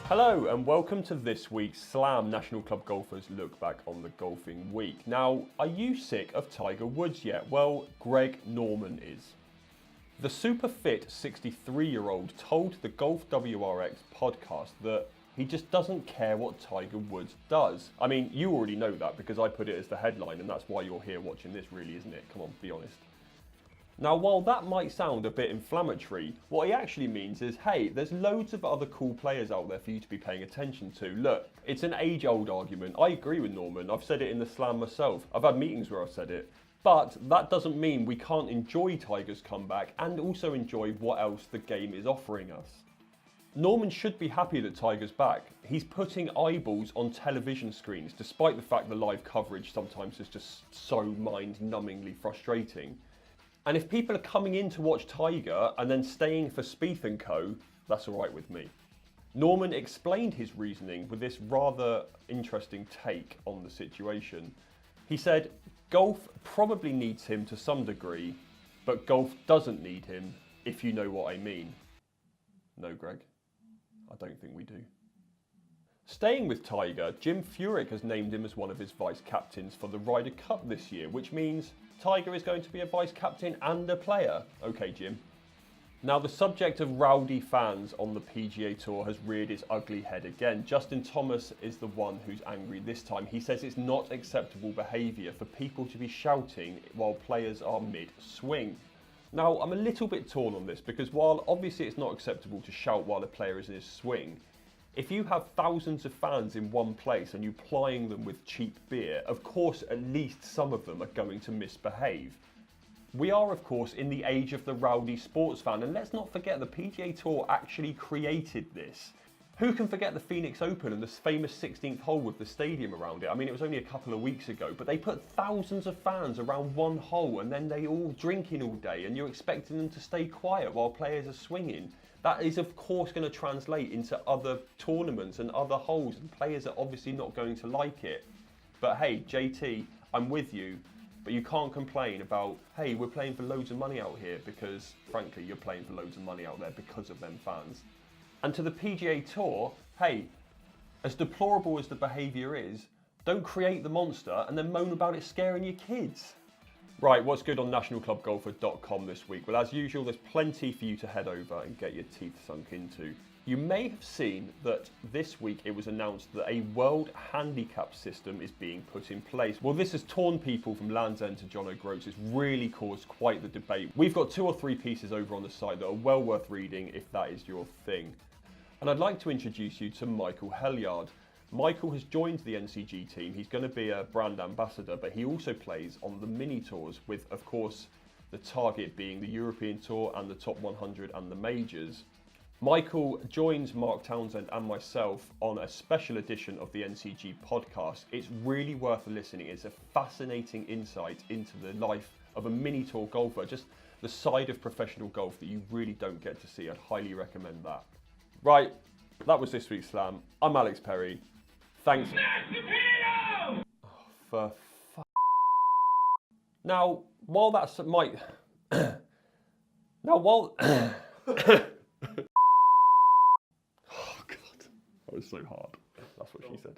Hello and welcome to this week's Slam National Club Golfers look back on the golfing week. Now, are you sick of Tiger Woods yet? Well, Greg Norman is. The super fit 63-year-old told the Golf WRX podcast that he just doesn't care what Tiger Woods does. I mean, you already know that because I put it as the headline and that's why you're here watching this really, isn't it? Come on, be honest. Now, while that might sound a bit inflammatory, what he actually means is, hey, there's loads of other cool players out there for you to be paying attention to. Look, it's an age-old argument. I agree with Norman. I've said it in the Slam myself. I've had meetings where I've said it. But that doesn't mean we can't enjoy Tiger's comeback and also enjoy what else the game is offering us. Norman should be happy that Tiger's back. He's putting eyeballs on television screens, despite the fact the live coverage sometimes is just so mind-numbingly frustrating. And if people are coming in to watch Tiger and then staying for Spieth & Co, that's all right with me. Norman explained his reasoning with this rather interesting take on the situation. He said, golf probably needs him to some degree, but golf doesn't need him, if you know what I mean. No, Greg, I don't think we do. Staying with Tiger, Jim Furyk has named him as one of his vice captains for the Ryder Cup this year, which means Tiger is going to be a vice captain and a player. Okay, Jim. Now, the subject of rowdy fans on the PGA Tour has reared its ugly head again. Justin Thomas is the one who's angry this time. He says it's not acceptable behaviour for people to be shouting while players are mid-swing. Now, I'm a little bit torn on this because while obviously it's not acceptable to shout while a player is in his swing, if you have thousands of fans in one place and you're plying them with cheap beer, of course at least some of them are going to misbehave. We are, of course, in the age of the rowdy sports fan, and let's not forget the PGA Tour actually created this. Who can forget the Phoenix Open and the famous 16th hole with the stadium around it? I mean, it was only a couple of weeks ago, but they put thousands of fans around one hole and then they all drinking all day and you're expecting them to stay quiet while players are swinging. That is, of course, going to translate into other tournaments and other holes, and players are obviously not going to like it. But hey, JT, I'm with you, but you can't complain about, hey, we're playing for loads of money out here, because, frankly, you're playing for loads of money out there because of them fans. And to the PGA Tour, hey, as deplorable as the behaviour is, don't create the monster and then moan about it scaring your kids. Right, what's good on nationalclubgolfer.com this week? Well, as usual, there's plenty for you to head over and get your teeth sunk into. You may have seen that this week it was announced that a world handicap system is being put in place. Well, this has torn people from Land's End to John O'Groats. It's really caused quite the debate. We've got 2 or 3 pieces over on the site that are well worth reading if that is your thing. And I'd like to introduce you to Michael Helyard. Michael has joined the NCG team. He's going to be a brand ambassador, but he also plays on the mini tours with, of course, the target being the European Tour and the Top 100 and the majors. Michael joins Mark Townsend and myself on a special edition of the NCG podcast. It's really worth listening. It's a fascinating insight into the life of a mini tour golfer, just the side of professional golf that you really don't get to see. I'd highly recommend that. Right, that was this week's Slam. I'm Alex Perry. Thanks. Oh, for f***. Now, while that's might... now, while... Oh, God. That was so hard. That's what she said.